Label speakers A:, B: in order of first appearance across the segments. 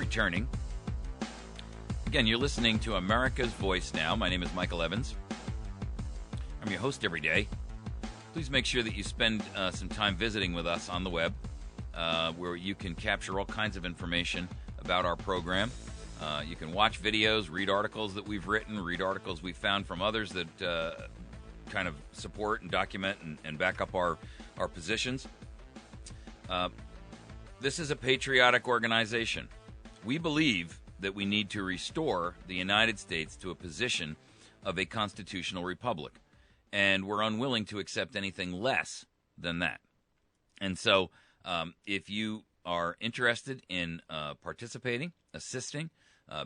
A: returning. Again, you're listening to America's Voice Now. My name is Michael Evans. I'm your host every day. Please make sure that you spend some time visiting with us on the web, where you can capture all kinds of information about our program. You can watch videos, read articles that we've written, read articles we've found from others that kind of support and document and back up our positions. This is a patriotic organization. We believe that we need to restore the United States to a position of a constitutional republic, and we're unwilling to accept anything less than that. And so if you are interested in participating, assisting,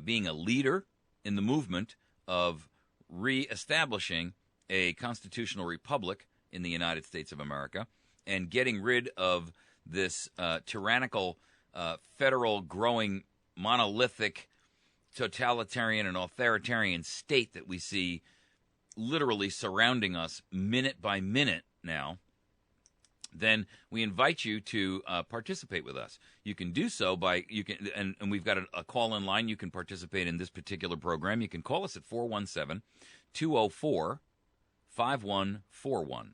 A: being a leader in the movement of reestablishing a constitutional republic in the United States of America and getting rid of this tyrannical, federal, growing, monolithic, totalitarian and authoritarian state that we see literally surrounding us minute by minute now, then we invite you to participate with us. You can do so by, and we've got a call-in line. You can participate in this particular program. You can call us at 417-204-5141.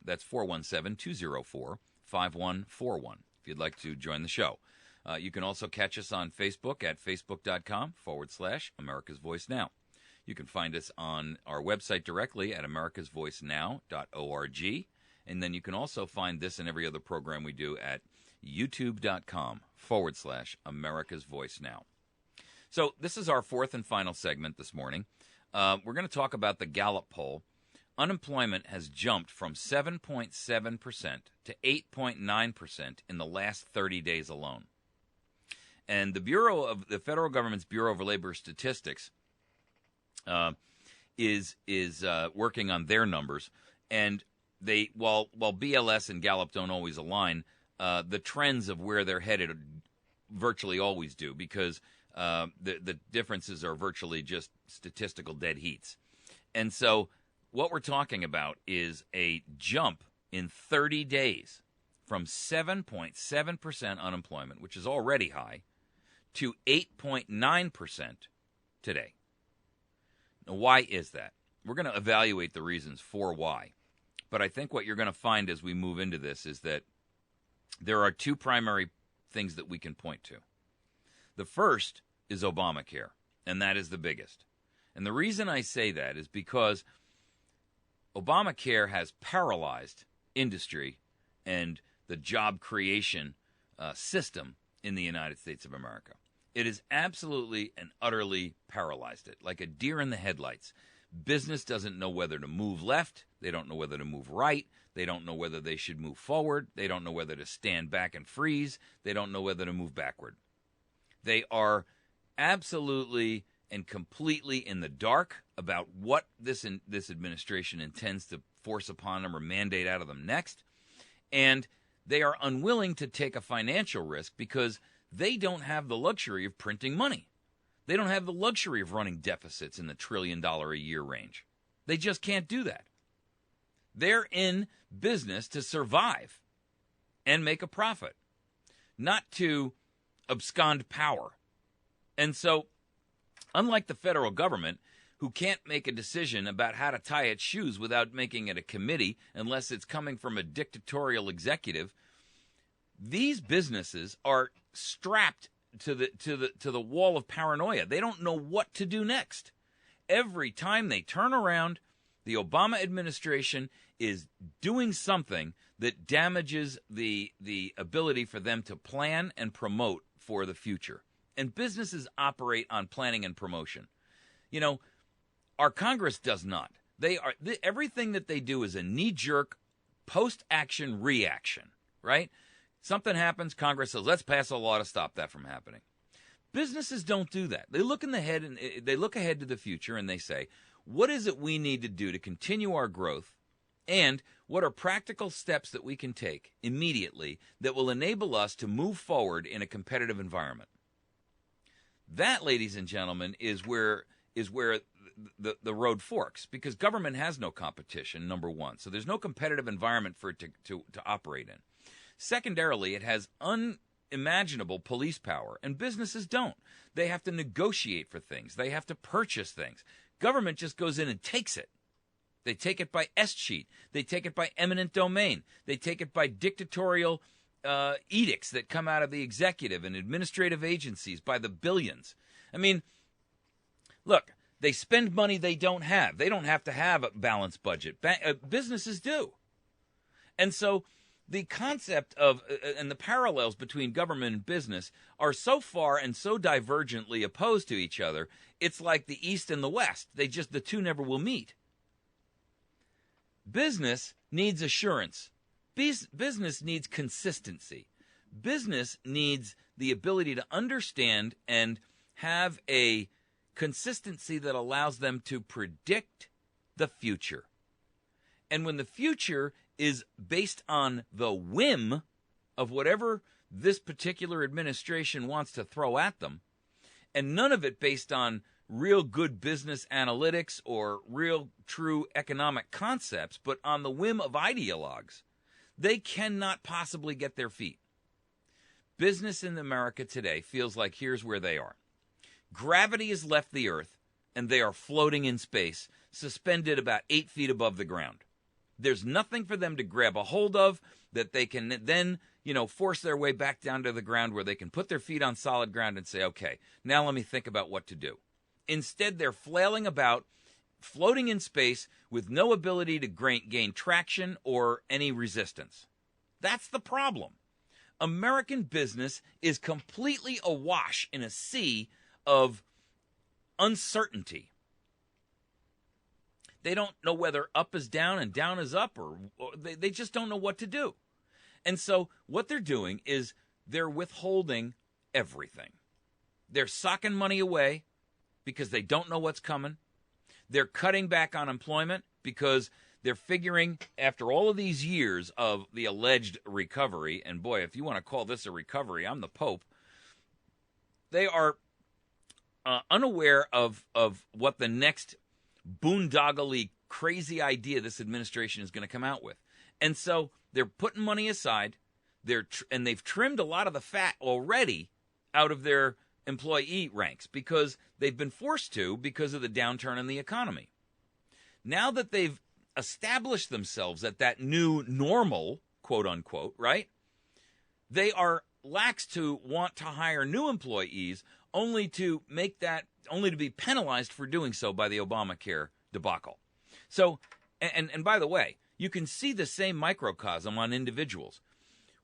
A: That's 417-204-5141 if you'd like to join the show. You can also catch us on Facebook at facebook.com/America's Voice Now. You can find us on our website directly at americasvoicenow.org. And then you can also find this and every other program we do at youtube.com/America's Voice Now. So this is our fourth and final segment this morning. We're going to talk about the Gallup poll. Unemployment has jumped from 7.7% to 8.9% in the last 30 days alone. And the federal government's Bureau of Labor Statistics is working on their numbers, and they while BLS and Gallup don't always align, the trends of where they're headed virtually always do, because the differences are virtually just statistical dead heats. And so what we're talking about is a jump in 30 days from 7.7% unemployment, which is already high, to 8.9% today. Now, why is that? We're going to evaluate the reasons for why. But I think what you're going to find as we move into this is that there are two primary things that we can point to. The first is Obamacare, and that is the biggest. And the reason I say that is because Obamacare has paralyzed industry and the job creation system in the United States of America. It has absolutely and utterly paralyzed it, like a deer in the headlights. Business doesn't know whether to move left. They don't know whether to move right. They don't know whether they should move forward. They don't know whether to stand back and freeze. They don't know whether to move backward. They are absolutely and completely in the dark about what this administration intends to force upon them or mandate out of them next. And they are unwilling to take a financial risk because they don't have the luxury of printing money. They don't have the luxury of running deficits in the $1 trillion a year range. They just can't do that. They're in business to survive and make a profit, not to abscond power. And so, unlike the federal government, who can't make a decision about how to tie its shoes without making it a committee unless it's coming from a dictatorial executive, these businesses are strapped to the wall of paranoia. They don't know what to do next. Every time they turn around, the Obama administration is doing something that damages the ability for them to plan and promote for the future. And businesses operate on planning and promotion. You know, our Congress does not. Everything that they do is a knee-jerk, post-action reaction, right? Something happens, Congress says, let's pass a law to stop that from happening. Businesses don't do that. They look ahead to the future and they say, what is it we need to do to continue our growth, and what are practical steps that we can take immediately that will enable us to move forward in a competitive environment? That, ladies and gentlemen, is where the road forks, because government has no competition, number one. So there's no competitive environment for it to operate in. Secondarily, it has imaginable police power, and businesses don't. They have to negotiate for things. They have to purchase things. Government just goes in and takes it. They take it by escheat. They take it by eminent domain. They take it by dictatorial edicts that come out of the executive and administrative agencies by the billions. I mean, look, they spend money they don't have. They don't have to have a balanced budget. Businesses do. And so the concept of and the parallels between government and business are so far and so divergently opposed to each other, it's like the East and the West. The two never will meet. Business needs assurance. Business needs consistency. Business needs the ability to understand and have a consistency that allows them to predict the future. And when the future is based on the whim of whatever this particular administration wants to throw at them, and none of it based on real good business analytics or real true economic concepts, but on the whim of ideologues, they cannot possibly get their feet. Business in America today feels like here's where they are. Gravity has left the earth, and they are floating in space, suspended about 8 feet above the ground. There's nothing for them to grab a hold of that they can then, force their way back down to the ground where they can put their feet on solid ground and say, okay, now let me think about what to do. Instead, they're flailing about, floating in space with no ability to gain traction or any resistance. That's the problem. American business is completely awash in a sea of uncertainty. They don't know whether up is down and down is up, or they just don't know what to do. And so what they're doing is they're withholding everything. They're socking money away because they don't know what's coming. They're cutting back on employment because they're figuring, after all of these years of the alleged recovery, and boy, if you want to call this a recovery, I'm the Pope, they are unaware of what the next boondoggly crazy idea this administration is going to come out with. And so they're putting money aside, and they've trimmed a lot of the fat already out of their employee ranks because they've been forced to because of the downturn in the economy. Now that they've established themselves at that new normal, quote unquote, right? They are lax to want to hire new employees only to be penalized for doing so by the Obamacare debacle. So, and by the way, you can see the same microcosm on individuals.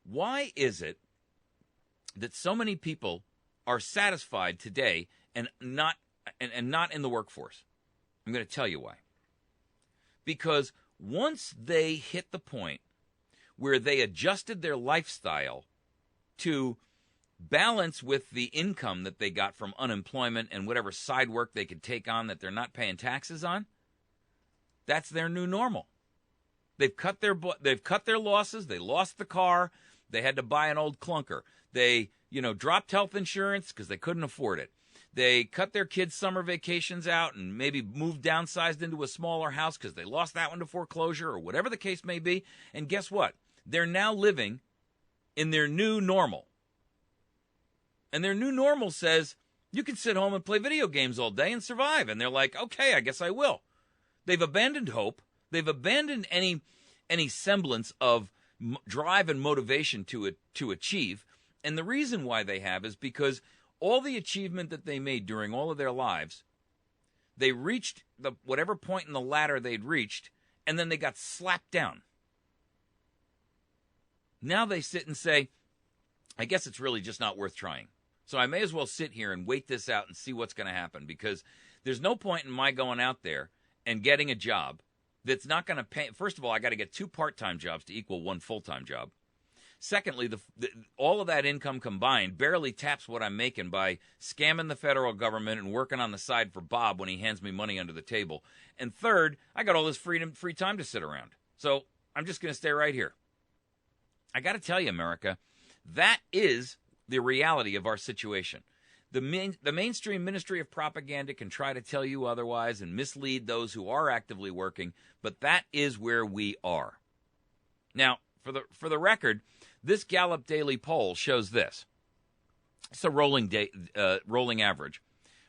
A: Why is it that so many people are satisfied today and not in the workforce? I'm going to tell you why. Because once they hit the point where they adjusted their lifestyle to balance with the income that they got from unemployment and whatever side work they could take on that they're not paying taxes on, that's their new normal. They've cut their losses. They lost the car. They had to buy an old clunker. They, dropped health insurance because they couldn't afford it. They cut their kids' summer vacations out and maybe downsized into a smaller house because they lost that one to foreclosure or whatever the case may be. And guess what? They're now living in their new normal. And their new normal says, you can sit home and play video games all day and survive. And they're like, okay, I guess I will. They've abandoned hope. They've abandoned any semblance of drive and motivation to achieve. And the reason why they have is because all the achievement that they made during all of their lives, they reached whatever point in the ladder they'd reached, and then they got slapped down. Now they sit and say, I guess it's really just not worth trying. So I may as well sit here and wait this out and see what's going to happen, because there's no point in my going out there and getting a job that's not going to pay. First of all, I got to get 2 part-time jobs to equal 1 full-time job. Secondly, all of that income combined barely taps what I'm making by scamming the federal government and working on the side for Bob when he hands me money under the table. And third, I got all this free time to sit around. So I'm just going to stay right here. I got to tell you, America, that is the reality of our situation. The mainstream ministry of propaganda can try to tell you otherwise and mislead those who are actively working, but that is where we are. Now, for the record, this Gallup Daily poll shows this. It's a rolling average.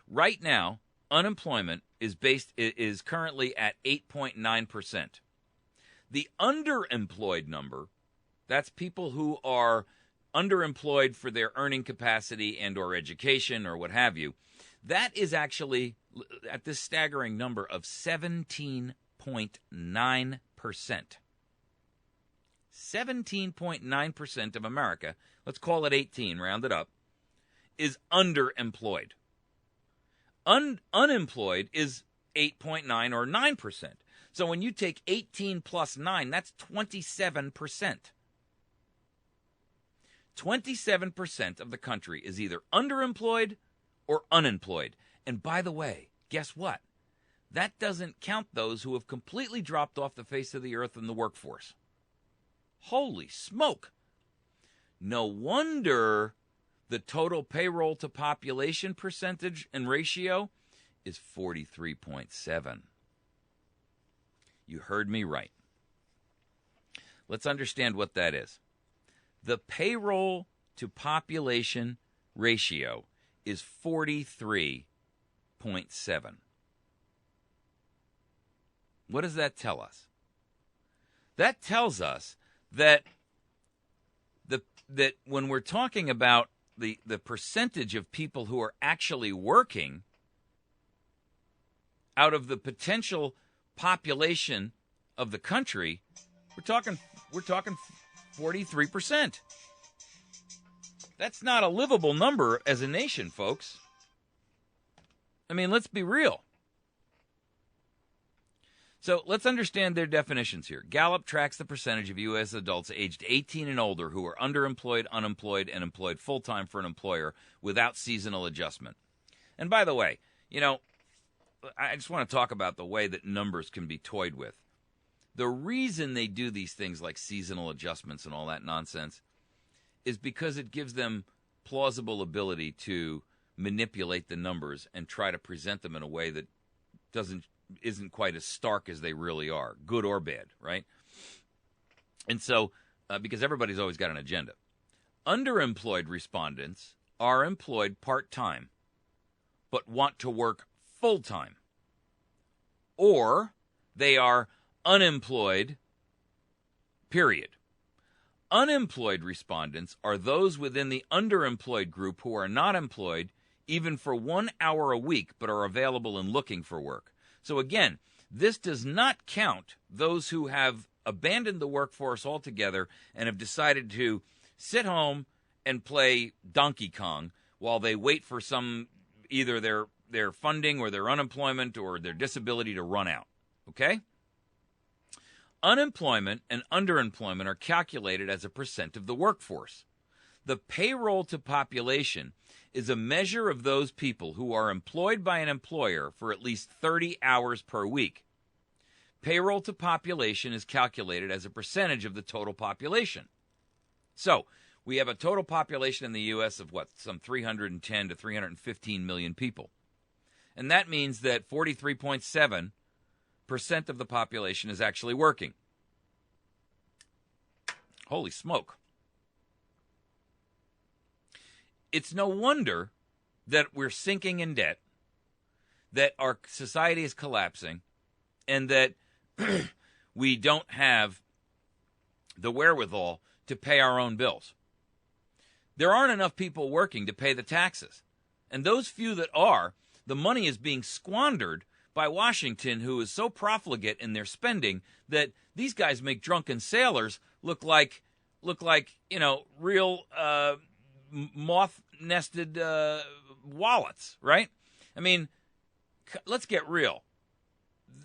A: Right now, unemployment is currently at 8.9%. The underemployed number, that's people who are underemployed for their earning capacity and or education or what have you, that is actually at this staggering number of 17.9%. 17.9% of America, let's call it 18, round it up, is underemployed. Unemployed is 8.9 or 9%. So when you take 18 plus 9, that's 27%. 27% of the country is either underemployed or unemployed. And by the way, guess what? That doesn't count those who have completely dropped off the face of the earth in the workforce. Holy smoke! No wonder the total payroll to population percentage and ratio is 43.7. You heard me right. Let's understand what that is. The payroll to population ratio is 43.7. What does that tell us? That tells us that that when we're talking about the percentage of people who are actually working out of the potential population of the country, we're talking 43%. That's not a livable number as a nation, folks. I mean, let's be real. So let's understand their definitions here. Gallup tracks the percentage of U.S. adults aged 18 and older who are underemployed, unemployed, and employed full-time for an employer without seasonal adjustment. And by the way, I just want to talk about the way that numbers can be toyed with. The reason they do these things like seasonal adjustments and all that nonsense is because it gives them plausible ability to manipulate the numbers and try to present them in a way that isn't quite as stark as they really are, good or bad, right? And so, because everybody's always got an agenda. Underemployed respondents are employed part-time, but want to work full-time. Or they are unemployed, period. Unemployed respondents are those within the underemployed group who are not employed even for 1 hour a week, but are available and looking for work. So again, this does not count those who have abandoned the workforce altogether and have decided to sit home and play Donkey Kong while they wait for either their funding or their unemployment or their disability to run out. Okay? Unemployment and underemployment are calculated as a percent of the workforce. The payroll to population is a measure of those people who are employed by an employer for at least 30 hours per week. Payroll to population is calculated as a percentage of the total population. So, we have a total population in the U.S. of some 310 to 315 million people. And that means that 43.7% of the population is actually working. Holy smoke. It's no wonder that we're sinking in debt, that our society is collapsing, and that we don't have the wherewithal to pay our own bills. There aren't enough people working to pay the taxes. And those few that are, the money is being squandered by Washington, who is so profligate in their spending that these guys make drunken sailors look like real moth-nested wallets, right? I mean, let's get real.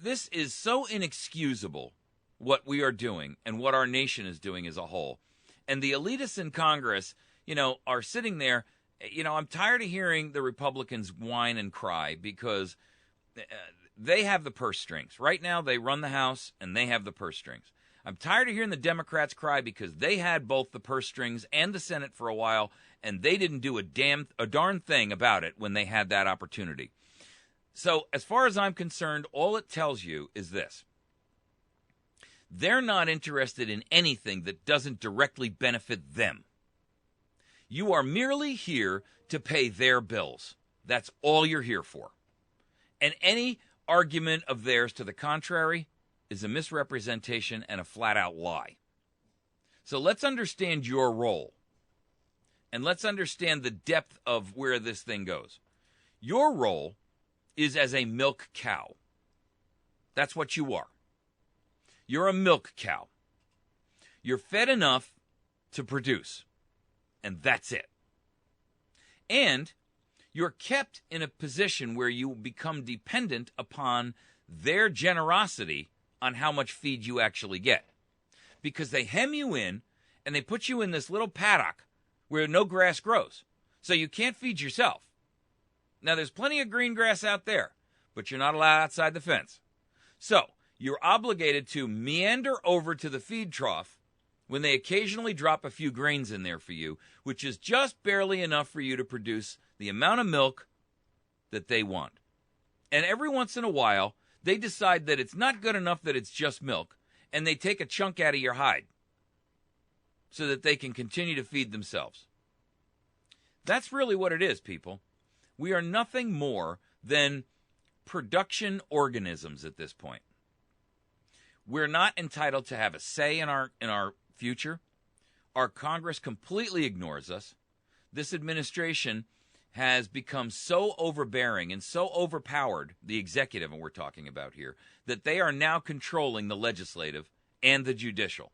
A: This is so inexcusable, what we are doing and what our nation is doing as a whole. And the elitists in Congress, are sitting there. I'm tired of hearing the Republicans whine and cry because they have the purse strings. Right now, they run the House and they have the purse strings. I'm tired of hearing the Democrats cry because they had both the purse strings and the Senate for a while, and they didn't do a darn thing about it when they had that opportunity. So as far as I'm concerned, all it tells you is this. They're not interested in anything that doesn't directly benefit them. You are merely here to pay their bills. That's all you're here for. And any argument of theirs to the contrary is a misrepresentation and a flat-out lie. So let's understand your role. And let's understand the depth of where this thing goes. Your role is as a milk cow. That's what you are. You're a milk cow. You're fed enough to produce. And that's it. And you're kept in a position where you become dependent upon their generosity on how much feed you actually get. Because they hem you in and they put you in this little paddock where no grass grows. So you can't feed yourself. Now, there's plenty of green grass out there, but you're not allowed outside the fence. So you're obligated to meander over to the feed trough when they occasionally drop a few grains in there for you, which is just barely enough for you to produce the amount of milk that they want. And every once in a while, they decide that it's not good enough that it's just milk, and they take a chunk out of your hide so that they can continue to feed themselves. That's really what it is, people. We are nothing more than production organisms at this point. We're not entitled to have a say in our future. Our Congress completely ignores us. This administration has become so overbearing and so overpowered, the executive we're talking about here, that they are now controlling the legislative and the judicial.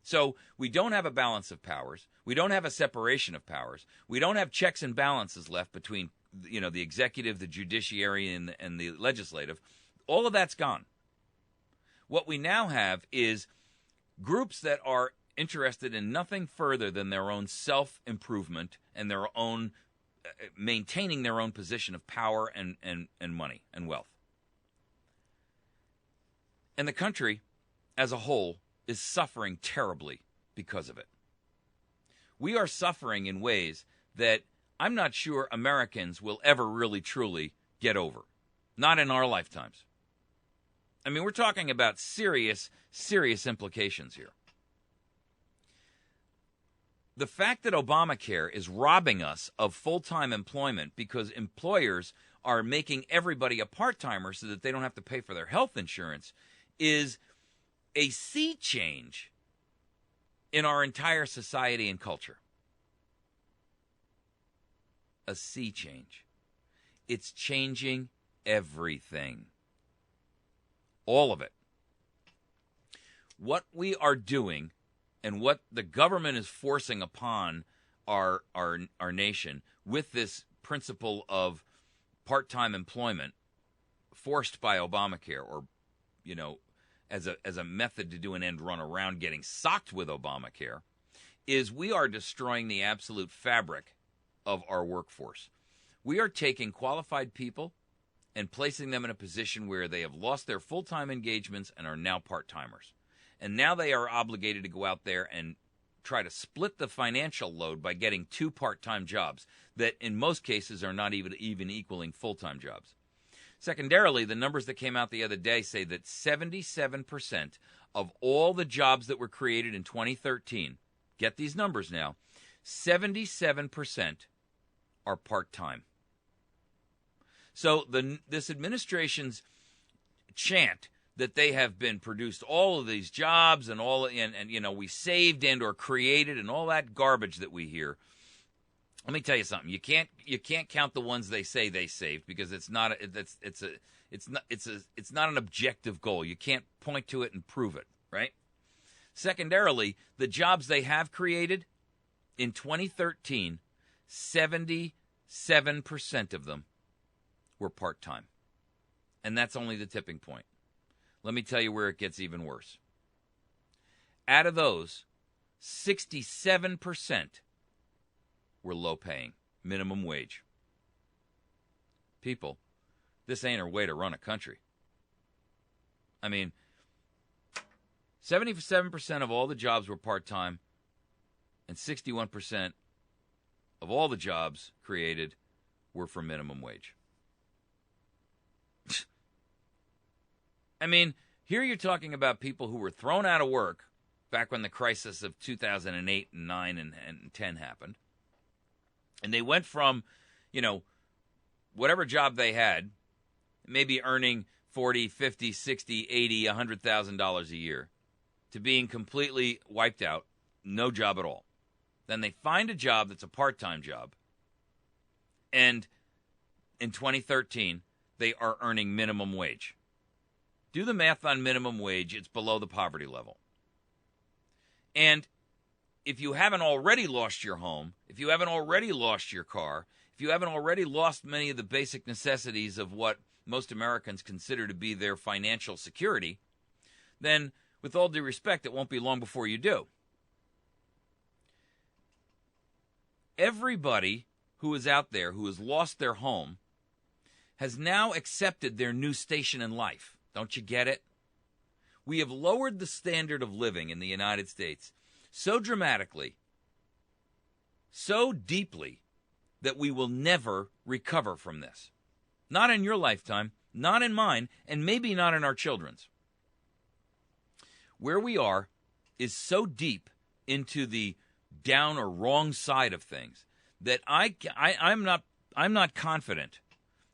A: So we don't have a balance of powers. We don't have a separation of powers. We don't have checks and balances left between, the executive, the judiciary, and the legislative. All of that's gone. What we now have is groups that are interested in nothing further than their own self-improvement and their own maintaining their own position of power and money and wealth. And the country as a whole is suffering terribly because of it. We are suffering in ways that I'm not sure Americans will ever really truly get over. Not in our lifetimes. I mean, we're talking about serious, serious implications here. The fact that Obamacare is robbing us of full-time employment because employers are making everybody a part-timer so that they don't have to pay for their health insurance is a sea change in our entire society and culture. A sea change. It's changing everything. All of it. What we are doing and what the government is forcing upon our nation with this principle of part-time employment forced by Obamacare, or as a method to do an end run around getting socked with Obamacare, is we are destroying the absolute fabric of our workforce. We are taking qualified people and placing them in a position where they have lost their full-time engagements and are now part-timers. And now they are obligated to go out there and try to split the financial load by getting two part-time jobs that in most cases are not even equaling full-time jobs. Secondarily, the numbers that came out the other day say that 77% of all the jobs that were created in 2013, get these numbers now, 77% are part-time. So this administration's chant that they have been produced all of these jobs and we saved and or created and all that garbage that we hear. Let me tell you something. You can't count the ones they say they saved because it's not an objective goal. You can't point to it and prove it, right? Secondarily, the jobs they have created in 2013, 77% of them were part-time. And that's only the tipping point. Let me tell you where it gets even worse. Out of those, 67% were low-paying, minimum wage. People, this ain't a way to run a country. I mean, 77% of all the jobs were part-time, and 61% of all the jobs created were for minimum wage. I mean, here you're talking about people who were thrown out of work back when the crisis of 2008 and 9 and 10 happened. And they went from, whatever job they had, maybe earning $40, $50, $60, $80, $100,000 a year, to being completely wiped out, no job at all. Then they find a job that's a part-time job, and in 2013, they are earning minimum wage. Do the math on minimum wage, it's below the poverty level. And if you haven't already lost your home, if you haven't already lost your car, if you haven't already lost many of the basic necessities of what most Americans consider to be their financial security, then with all due respect, it won't be long before you do. Everybody who is out there who has lost their home has now accepted their new station in life. Don't you get it? We have lowered the standard of living in the United States so dramatically, so deeply, that we will never recover from this. Not in your lifetime, not in mine, and maybe not in our children's. Where we are is so deep into the down or wrong side of things that I'm not confident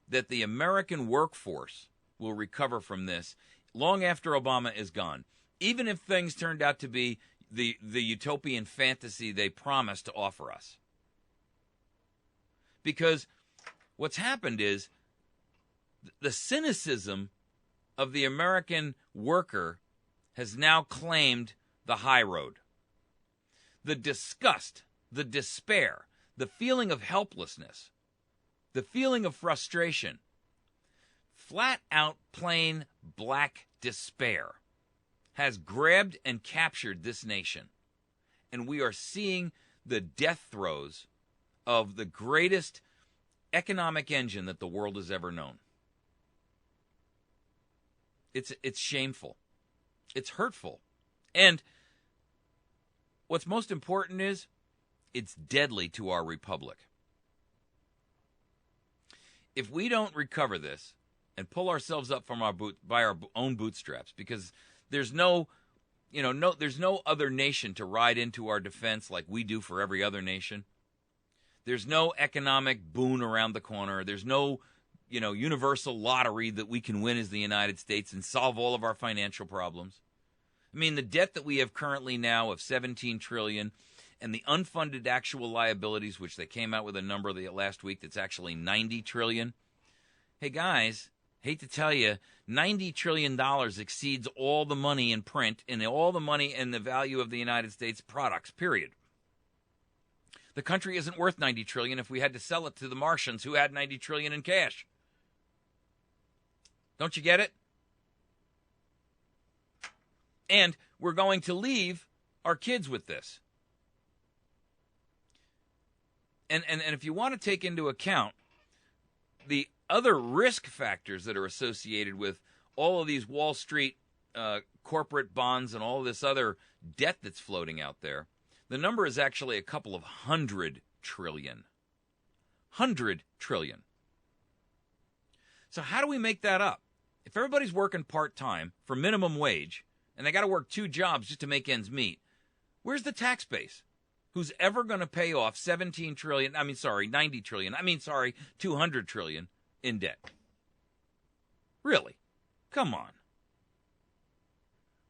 A: that the American workforce will recover from this long after Obama is gone, even if things turned out to be the utopian fantasy they promised to offer us. Because what's happened is the cynicism of the American worker has now claimed the high road. The disgust, the despair, the feeling of helplessness, the feeling of frustration, flat out plain black despair has grabbed and captured this nation. And we are seeing the death throes of the greatest economic engine that the world has ever known. It's shameful. It's hurtful. And what's most important is it's deadly to our republic. If we don't recover this and pull ourselves up from by our own bootstraps, because there's no other nation to ride into our defense like we do for every other nation. There's no economic boon around the corner. There's no, universal lottery that we can win as the United States and solve all of our financial problems. I mean, the debt that we have currently now of $17 trillion and the unfunded actual liabilities, which they came out with a number last week that's actually $90 trillion. Hey, guys, hate to tell you, $90 trillion exceeds all the money in print and all the money and the value of the United States products, period. The country isn't worth $90 trillion if we had to sell it to the Martians who had $90 trillion in cash. Don't you get it? And we're going to leave our kids with this. And if you want to take into account the other risk factors that are associated with all of these Wall Street corporate bonds and all this other debt that's floating out there, the number is actually a couple of $100 trillion. $100 trillion. So how do we make that up? If everybody's working part-time for minimum wage, and they got to work 2 jobs just to make ends meet, where's the tax base? Who's ever going to pay off $200 trillion in debt? Really? Come on.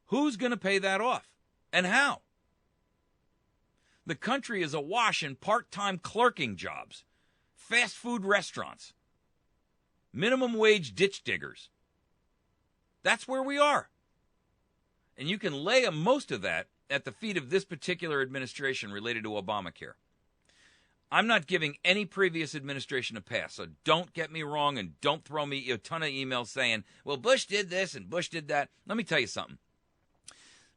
A: Who's going to pay that off? And how? The country is awash in part-time clerking jobs, fast food restaurants, minimum wage ditch diggers. That's where we are. And you can lay most of that at the feet of this particular administration related to Obamacare. I'm not giving any previous administration a pass, so don't get me wrong and don't throw me a ton of emails saying, well, Bush did this and Bush did that. Let me tell you something.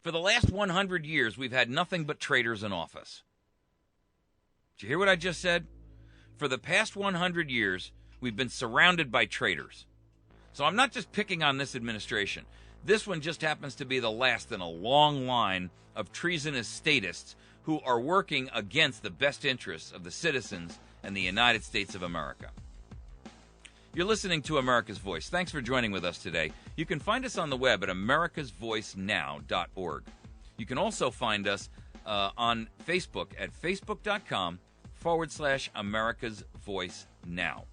A: For the last 100 years, we've had nothing but traitors in office. Did you hear what I just said? For the past 100 years, we've been surrounded by traitors. So I'm not just picking on this administration. This one just happens to be the last in a long line of treasonous statists who are working against the best interests of the citizens and the United States of America. You're listening to America's Voice. Thanks for joining with us today. You can find us on the web at americasvoicenow.org. You can also find us on Facebook at facebook.com/ /America's Voice Now.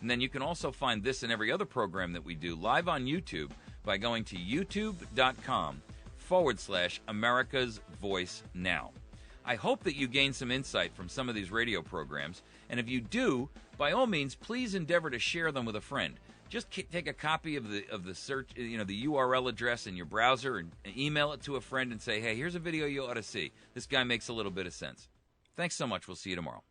A: And then you can also find this and every other program that we do live on YouTube by going to youtube.com/America's Voice Now. I hope that you gain some insight from some of these radio programs, and if you do, by all means, please endeavor to share them with a friend. Just take a copy of the search, the URL address in your browser and email it to a friend and say, hey, here's a video you ought to see. This guy makes a little bit of sense. Thanks so much. We'll see you tomorrow.